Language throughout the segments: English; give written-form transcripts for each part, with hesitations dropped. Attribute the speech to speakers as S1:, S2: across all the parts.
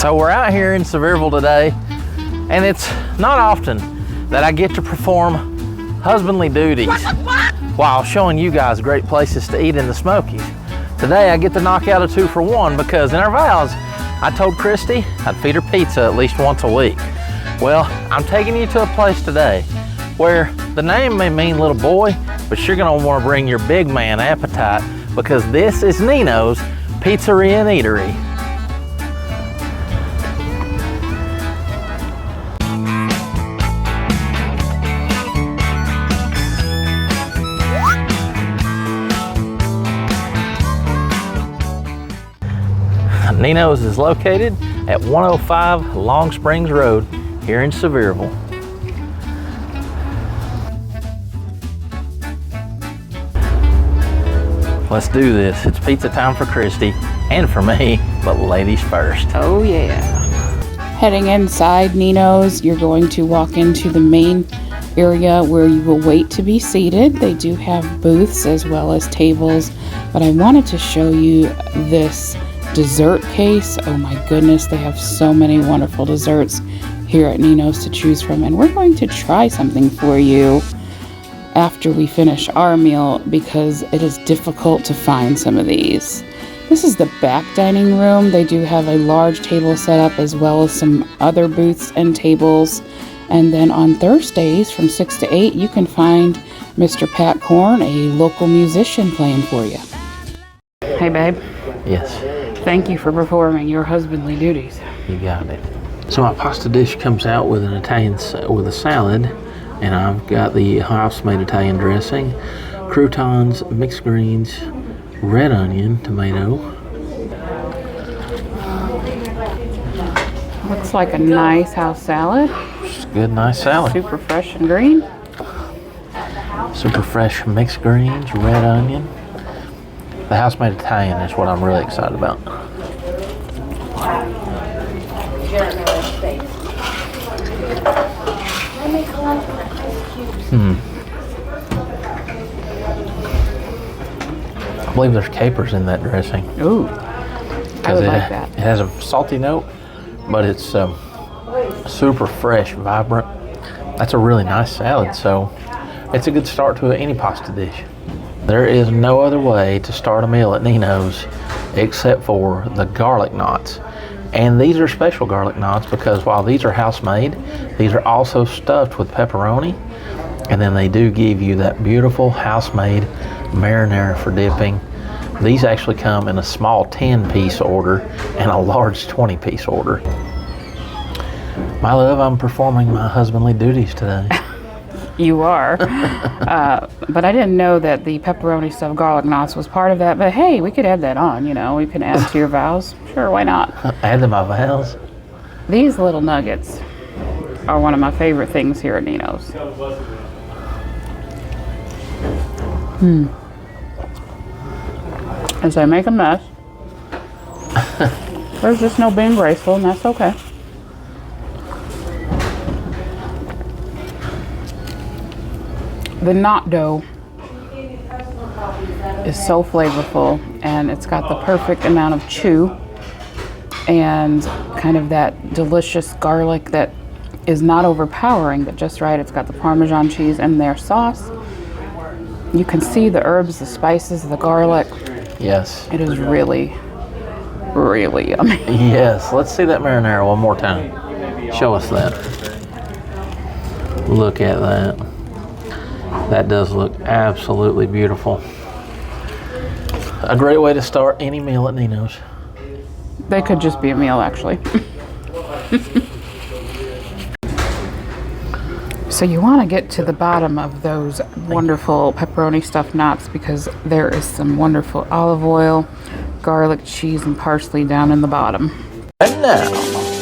S1: So we're out here in Sevierville today, and it's not often that I get to perform husbandly duties while showing you guys great places to eat in the Smokies. Today I get to knock out a 2-for-1 because in our vows, I told Christy I'd feed her pizza at least once a week. Well, I'm taking you to a place today where the name may mean little boy, but you're gonna wanna bring your big man appetite because this is Ninos Pizzeria and Eatery. Ninos is located at 105 Long Springs Road here in Sevierville. Let's do this. It's pizza time for Christy and for me, but ladies first.
S2: Oh yeah. Heading inside Ninos, you're going to walk into the main area where you will wait to be seated. They do have booths as well as tables, but I wanted to show you this dessert case. Oh my goodness, they have so many wonderful desserts here at Ninos to choose from, and we're going to try something for you after we finish our meal because it is difficult to find some of these. This is the back dining room. They do have a large table set up as well as some other booths and tables. And then on Thursdays from 6 to 8, you can find Mr. Pat Korn, a local musician, playing for you. Hey babe.
S1: Yes.
S2: Thank you for performing your husbandly duties.
S1: You got it. So my pasta dish comes out with an with a salad, and I've got the house-made Italian dressing, croutons, mixed greens, red onion, tomato.
S2: Looks like a nice house salad.
S1: It's a good, nice salad.
S2: Super fresh and green.
S1: Super fresh mixed greens, red onion. The house-made Italian is what I'm really excited about. I believe there's capers in that dressing.
S2: Ooh, I would like that.
S1: It has a salty note, but it's super fresh, vibrant. That's a really nice salad, so it's a good start to any pasta dish. There is no other way to start a meal at Ninos except for the garlic knots. And these are special garlic knots because while these are house-made, these are also stuffed with pepperoni. And then they do give you that beautiful house-made marinara for dipping. These actually come in a small 10-piece order and a large 20-piece order. My love, I'm performing my husbandly duties today.
S2: You are. But I didn't know that the pepperoni stuffed garlic knots was part of that. But hey, we could add that on, you know. We can add to your vows. Sure, why not?
S1: Add to my vows.
S2: These little nuggets are one of my favorite things here at Ninos. As I make a mess. There's just no being graceful, and that's okay. The knot dough is so flavorful, and it's got the perfect amount of chew and kind of that delicious garlic that is not overpowering, but just right. It's got the Parmesan cheese and their sauce. You can see the herbs, the spices, the garlic.
S1: Yes.
S2: It is really, really yummy.
S1: Yes. Let's see that marinara one more time. Show us that. Look at that. That does look absolutely beautiful. A great way to start any meal at Ninos.
S2: They could just be a meal, actually. So you want to get to the bottom of those wonderful pepperoni stuffed knots because there is some wonderful olive oil, garlic, cheese, and parsley down in the bottom.
S1: And now,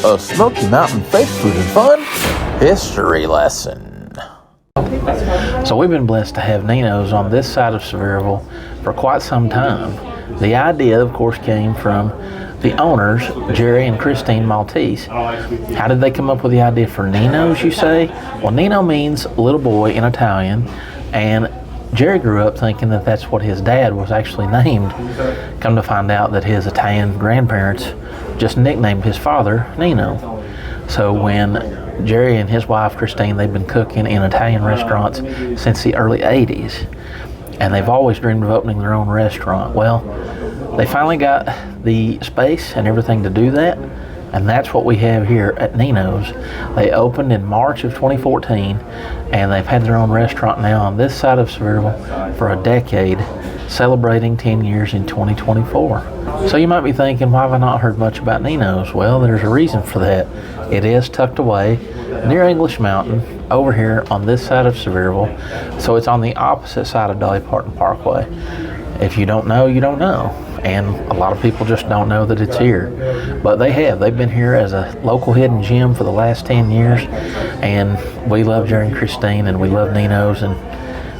S1: a Smoky Mountain faith food and fun history lesson. So we've been blessed to have Ninos on this side of Sevierville for quite some time. The idea, of course, came from the owners, Jerry and Christine Maltese. How did they come up with the idea for Ninos, you say? Well, Nino means little boy in Italian, and Jerry grew up thinking that that's what his dad was actually named. Come to find out that his Italian grandparents just nicknamed his father Nino. So when Jerry and his wife Christine, they've been cooking in Italian restaurants since the early 80s. And they've always dreamed of opening their own restaurant. Well, they finally got the space and everything to do that. And that's what we have here at Nino's. They opened in March of 2014, and they've had their own restaurant now on this side of Sevierville for a decade, celebrating 10 years in 2024. So you might be thinking, why have I not heard much about Nino's? Well, there's a reason for that. It is tucked away near English Mountain, over here on this side of Sevierville. So it's on the opposite side of Dolly Parton Parkway. If you don't know, you don't know. And a lot of people just don't know that it's here. But they've been here as a local hidden gem for the last 10 years. And we love Jerry and Christine, and we love Nino's. And,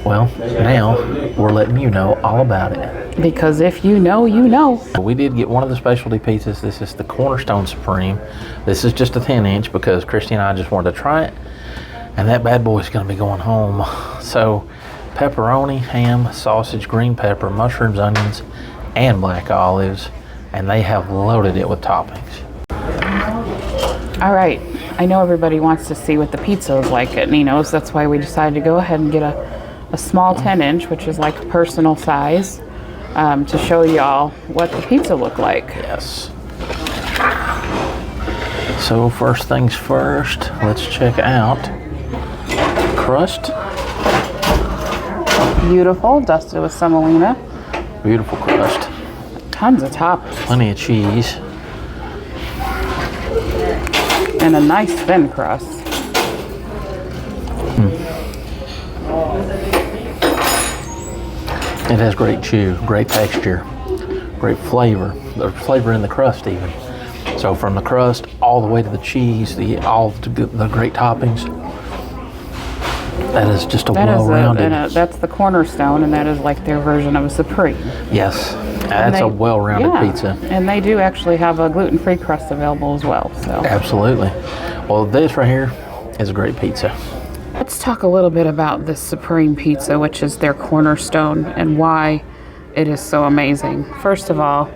S1: well, now we're letting you know all about it.
S2: Because if you know, you know.
S1: We did get one of the specialty pizzas. This is the Cornerstone Supreme. This is just a 10-inch because Christy and I just wanted to try it. And that bad boy's going to be going home. So, pepperoni, ham, sausage, green pepper, mushrooms, onions, and black olives, and they have loaded it with toppings.
S2: All right, I know everybody wants to see what the pizza is like at Nino's. That's why we decided to go ahead and get a small 10-inch, which is like personal size, to show y'all what the pizza looked like.
S1: Yes. So first things first, let's check out crust.
S2: Beautiful, dusted with semolina.
S1: Beautiful crust.
S2: Tons of toppings.
S1: Plenty of cheese.
S2: And a nice thin crust.
S1: It has great chew, great texture, great flavor. There's flavor in the crust even. So from the crust all the way to the cheese, all the great toppings. That is just a well-rounded.
S2: That's the Cornerstone, and that is like their version of a Supreme.
S1: Yes, that's a well-rounded pizza.
S2: And they do actually have a gluten-free crust available as well. So
S1: absolutely. Well, this right here is a great pizza.
S2: Let's talk a little bit about this Supreme pizza, which is their Cornerstone, and why it is so amazing. First of all,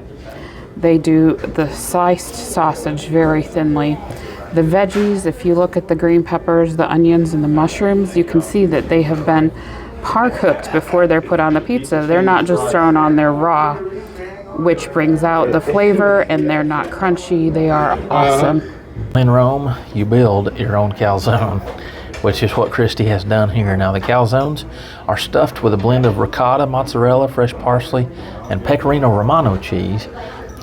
S2: they do the sliced sausage very thinly. The veggies, if you look at the green peppers, the onions, and the mushrooms, you can see that they have been par-cooked before they're put on the pizza. They're not just thrown on there raw, which brings out the flavor, and they're not crunchy. They are awesome.
S1: In Rome, you build your own calzone, which is what Christy has done here. Now, the calzones are stuffed with a blend of ricotta, mozzarella, fresh parsley, and pecorino romano cheese.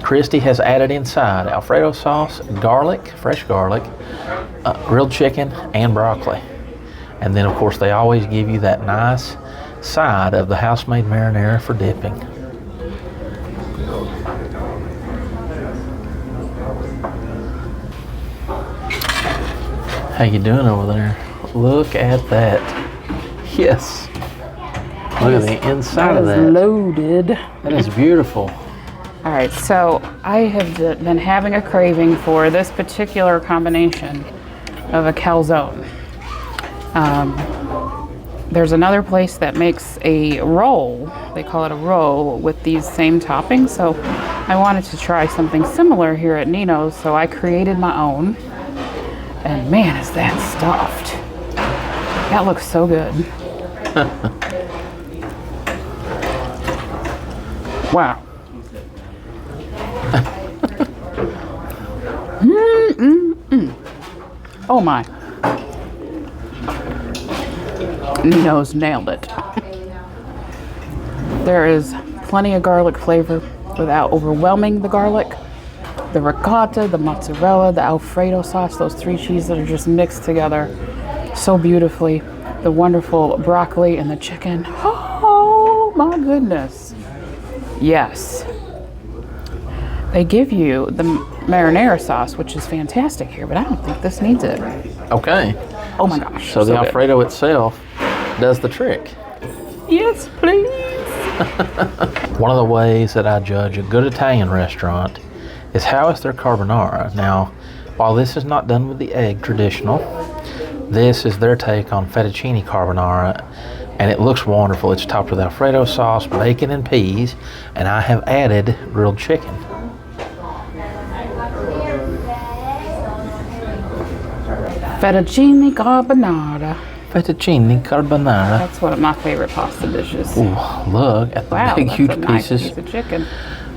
S1: Christy has added inside Alfredo sauce, garlic, fresh garlic, grilled chicken, and broccoli. And then, of course, they always give you that nice side of the house-made marinara for dipping. How you doing over there? Look at that. Yes. Look at the inside of that.
S2: That is loaded.
S1: That is beautiful.
S2: All right, so I have been having a craving for this particular combination of a calzone. There's another place that makes a roll. They call it a roll with these same toppings. So I wanted to try something similar here at Nino's. So I created my own. And man, is that stuffed. That looks so good. Wow. Oh my. Nino's nailed it. There is plenty of garlic flavor without overwhelming the garlic. The ricotta, the mozzarella, the Alfredo sauce, those three cheeses that are just mixed together so beautifully. The wonderful broccoli and the chicken. Oh my goodness. Yes. They give you the marinara sauce, which is fantastic here, but I don't think this needs it.
S1: Okay.
S2: Oh my gosh.
S1: So the Alfredo itself does the trick.
S2: Yes, please.
S1: One of the ways that I judge a good Italian restaurant is how is their carbonara. Now, while this is not done with the egg traditional, this is their take on fettuccine carbonara, and it looks wonderful. It's topped with Alfredo sauce, bacon, and peas, and I have added grilled chicken.
S2: Fettuccine carbonara.
S1: Fettuccine carbonara.
S2: That's one of my favorite pasta dishes.
S1: Ooh, look at the big,
S2: that's
S1: huge
S2: a nice
S1: pieces
S2: piece of chicken.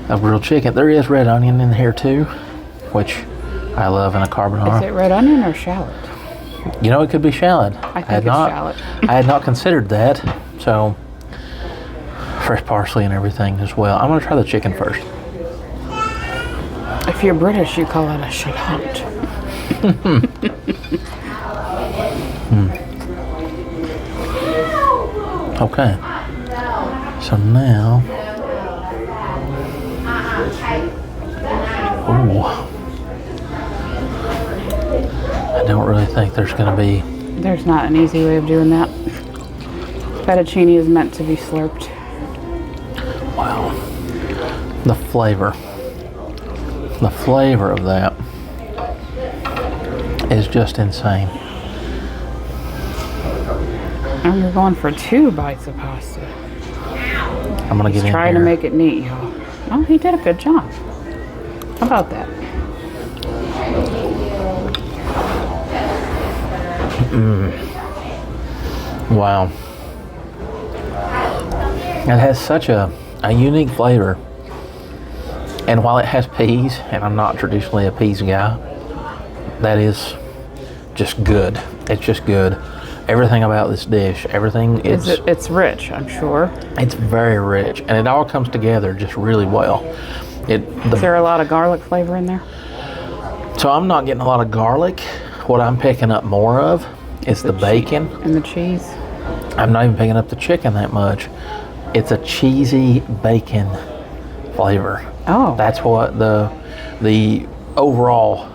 S1: of grilled chicken. There is red onion in here too, which I love in a carbonara.
S2: Is it red onion or shallot?
S1: You know, it could be shallot.
S2: I think it's shallot.
S1: I had not considered that. So, fresh parsley and everything as well. I'm going to try the chicken first.
S2: If you're British, you call it a shallot.
S1: Okay. So now, ooh, I don't really think there's going to be.
S2: There's not an easy way of doing that. Fettuccine is meant to be slurped.
S1: Wow. The flavor of that is just insane.
S2: And you're going for 2 bites of pasta.
S1: I'm going to get in here.
S2: Trying to make it neat, y'all. Oh, he did a good job. How about that?
S1: Wow. It has such a unique flavor. And while it has peas, and I'm not traditionally a peas guy, that is just good. It's just good. Everything about this dish, everything is...
S2: It's rich, I'm sure.
S1: It's very rich, and it all comes together just really well.
S2: Is there a lot of garlic flavor in there?
S1: So I'm not getting a lot of garlic. What I'm picking up more of is the bacon.
S2: And the cheese?
S1: I'm not even picking up the chicken that much. It's a cheesy bacon flavor.
S2: Oh.
S1: That's what the overall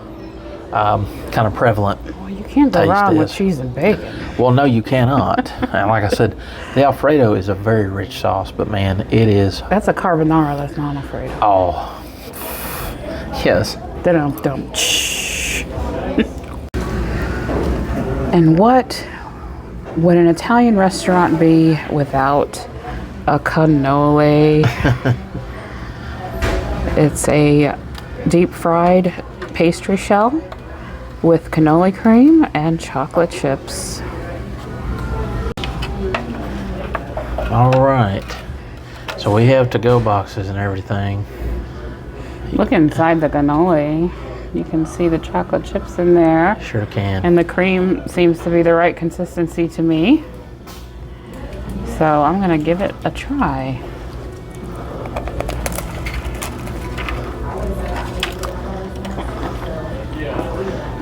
S1: kind of prevalent
S2: Well, you can't go wrong with cheese and bacon.
S1: Well, no, you cannot. And like I said, the Alfredo is a very rich sauce, but man, it is...
S2: That's a carbonara, that's not Alfredo.
S1: Oh. Yes.
S2: Dum-dum. And what would an Italian restaurant be without a cannoli? It's a deep fried pastry shell with cannoli cream and chocolate chips.
S1: All right. So we have to-go boxes and everything.
S2: Look inside the cannoli. You can see the chocolate chips in there.
S1: Sure can.
S2: And the cream seems to be the right consistency to me. So I'm gonna give it a try.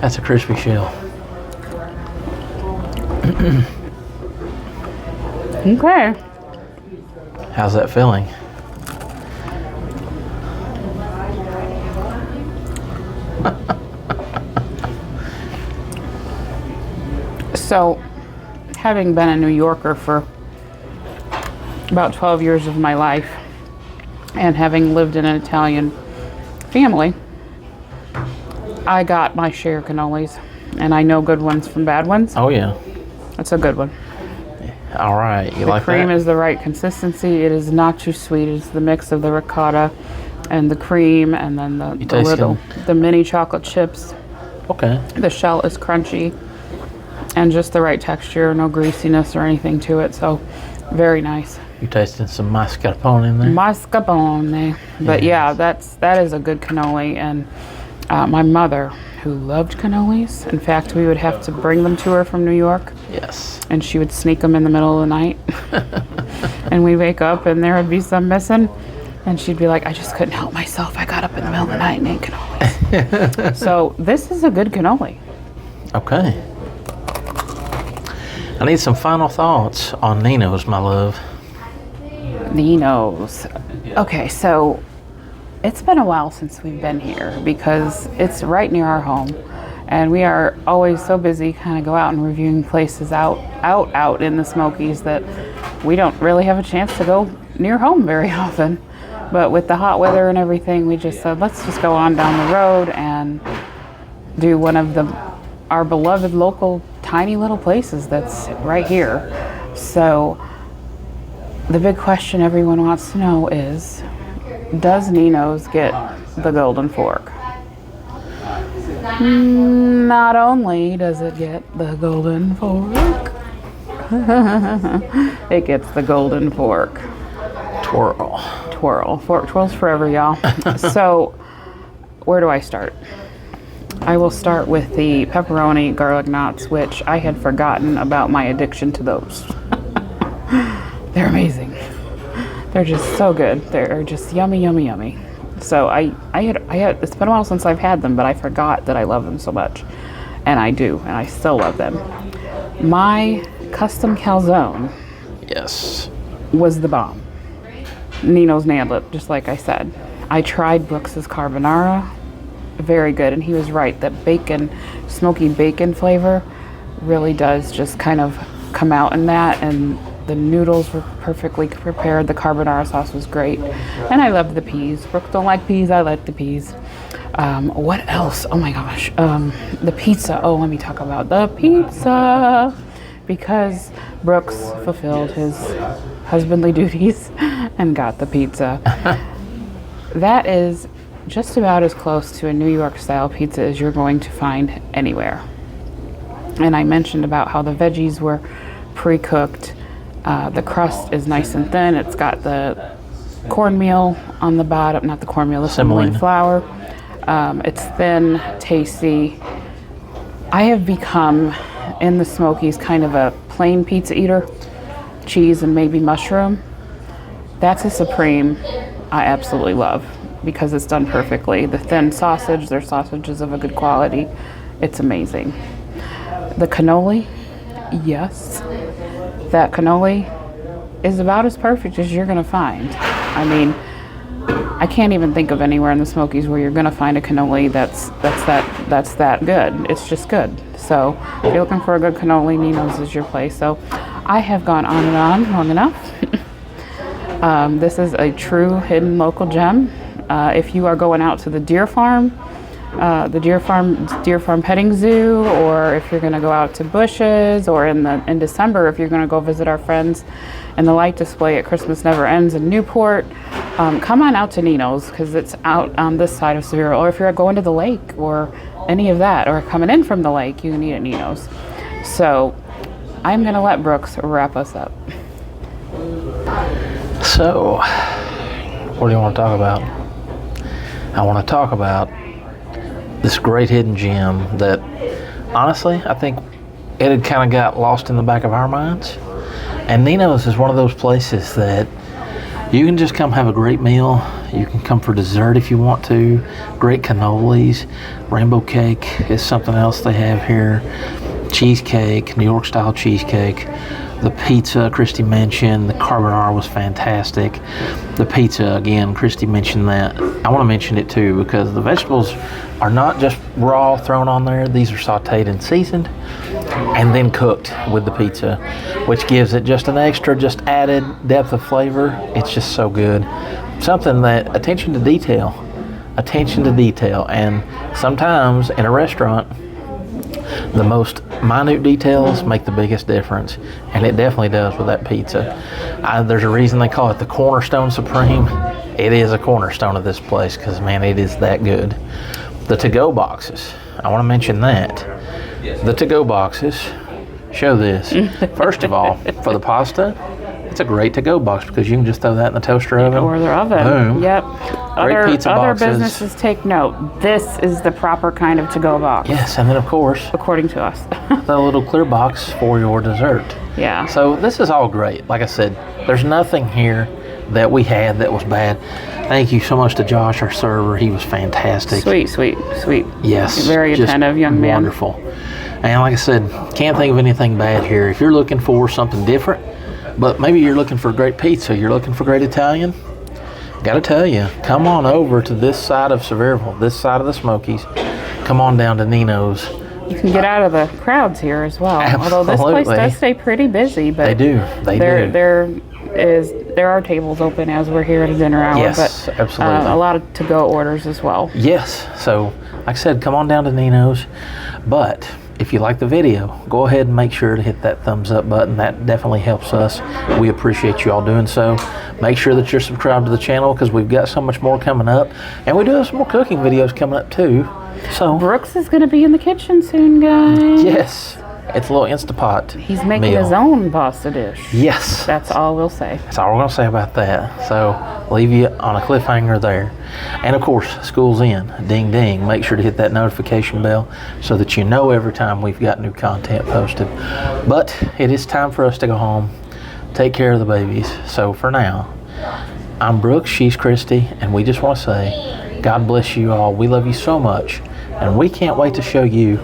S1: That's a crispy shell.
S2: Okay.
S1: How's that feeling?
S2: So, having been a New Yorker for about 12 years of my life and having lived in an Italian family, I got my share of cannolis, and I know good ones from bad ones.
S1: Oh, yeah.
S2: It's a good one.
S1: All right. You like that?
S2: The cream is the right consistency. It is not too sweet. It's the mix of the ricotta and the cream, and then the mini chocolate chips.
S1: Okay.
S2: The shell is crunchy and just the right texture, no greasiness or anything to it. So very nice.
S1: You tasting some mascarpone in there?
S2: Mascarpone. But yeah, that is a good cannoli. And my mother, who loved cannolis, in fact, we would have to bring them to her from New York.
S1: Yes.
S2: And she would sneak them in the middle of the night. And we'd wake up and there would be some missing. And she'd be like, I just couldn't help myself. I got up in the middle of the night and ate cannolis. So this is a good cannoli.
S1: Okay. I need some final thoughts on Ninos, my love.
S2: Ninos. Okay, so it's been a while since we've been here because it's right near our home. And we are always so busy kind of go out and reviewing places out in the Smokies that we don't really have a chance to go near home very often. But with the hot weather and everything, we just said, let's just go on down the road and do one of our beloved local tiny little places that's right here. So the big question everyone wants to know is, does Nino's get the golden fork? Not only does it get the golden fork, it gets the golden fork. Twirl. Fork twirls forever, y'all. So, where do I start? I will start with the pepperoni garlic knots, which I had forgotten about my addiction to those. They're amazing. They're just so good. They're just yummy, yummy, yummy. So I had, it's been a while since I've had them, but I forgot that I love them so much. And I do, and I still love them. My custom calzone.
S1: Yes.
S2: Was the bomb. Nino's nailed it, just like I said. I tried Brooks's carbonara. Very good, and he was right. That bacon, smoky bacon flavor really does just kind of come out in that, and the noodles were perfectly prepared. The carbonara sauce was great. And I loved the peas. Brooke don't like peas, I like the peas. What else? Oh my gosh. The pizza. Oh, let me talk about the pizza. Because Brooks fulfilled his husbandly duties and got the pizza. That is just about as close to a New York style pizza as you're going to find anywhere. And I mentioned about how the veggies were pre-cooked. The crust is nice and thin. It's got the cornmeal on the bottom, not the cornmeal, the semolina flour. It's thin, tasty. I have become, in the Smokies, kind of a plain pizza eater. Cheese and maybe mushroom. That's a supreme I absolutely love because it's done perfectly. The thin sausage, their sausage is of a good quality. It's amazing. The cannoli, yes. That cannoli is about as perfect as you're gonna find. I mean, I can't even think of anywhere in the Smokies where you're gonna find a cannoli that's that good. It's just good. So if you're looking for a good cannoli, Nino's is your place. So I have gone on and on long enough. This is a true hidden local gem. If you are going out to the deer farm petting zoo, or if you're going to go out to Bush's, or in December if you're going to go visit our friends in the light display at Christmas Never Ends in Newport, come on out to Nino's because it's out on this side of Sevierville. Or if you're going to the lake or any of that, or coming in from the lake, you can eat at Nino's. So I'm going to let Brooks wrap us up.
S1: So, what do you want to talk about? I want to talk about this great hidden gem that, honestly, I think it had kind of got lost in the back of our minds. And Nino's is one of those places that you can just come have a great meal. You can come for dessert if you want to. Great cannolis. Rainbow cake is something else they have here. Cheesecake, New York style cheesecake. The pizza, Christy mentioned, the carbonara was fantastic. The pizza, again, Christy mentioned that. I want to mention it too because the vegetables are not just raw thrown on there. These are sauteed and seasoned and then cooked with the pizza, which gives it just an extra, just added depth of flavor. It's just so good. Something that, attention to detail. And sometimes in a restaurant, the most minute details make the biggest difference, and it definitely does with that pizza. There's a reason they call it the Cornerstone Supreme. It is a cornerstone of this place because, man, it is that good. The to-go boxes, I want to mention that. The to-go boxes, show this. First of all, for the pasta, it's a great to-go box because you can just throw that in the toaster oven.
S2: Or the oven.
S1: Boom.
S2: Yep.
S1: Great pizza boxes.
S2: Other businesses take note. This is the proper kind of to-go box.
S1: Yes, and then of course,
S2: according to us,
S1: the little clear box for your dessert.
S2: Yeah.
S1: So this is all great. Like I said, there's nothing here that we had that was bad. Thank you so much to Josh, our server. He was fantastic.
S2: Sweet.
S1: Yes.
S2: Very attentive young man.
S1: Wonderful. And like I said, can't think of anything bad here. If you're looking for something different, but maybe you're looking for great pizza, you're looking for great Italian, gotta tell you, come on over to this side of Sevierville, this side of the Smokies. Come on down to Nino's.
S2: You can get out of the crowds here as well.
S1: Absolutely.
S2: Although this place does stay pretty busy, but
S1: they do.
S2: There are tables open as we're here at a dinner hour.
S1: Yes,
S2: but,
S1: absolutely.
S2: A lot of to-go orders as well.
S1: Yes. So like I said, come on down to Nino's. But if you like the video, go ahead and make sure to hit that thumbs up button. That definitely helps us. We appreciate you all doing so. Make sure that you're subscribed to the channel because we've got so much more coming up. And we do have some more cooking videos coming up too. So
S2: Brooks is going to be in the kitchen soon, guys.
S1: yes, it's a little Instapot.
S2: He's making
S1: meal.
S2: his own pasta dish.
S1: Yes.
S2: That's all we'll say.
S1: That's all we're going to say about that. So, leave you on a cliffhanger there. And of course, school's in. Ding, ding. Make sure to hit that notification bell so that you know every time we've got new content posted. But it is time for us to go home, take care of the babies. So, for now, I'm Brooks, she's Christy, and we just want to say, God bless you all. We love you so much, and we can't wait to show you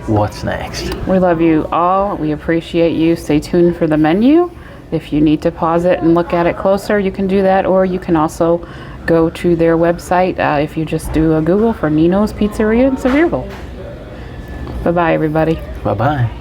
S1: what's next.
S2: We love you all. We appreciate you. Stay tuned for the menu. If you need to pause it and look at it closer, you can do that, or you can also go to their website if you just do a Google for Ninos Pizzeria in Sevierville. Bye-bye, everybody.
S1: Bye-bye.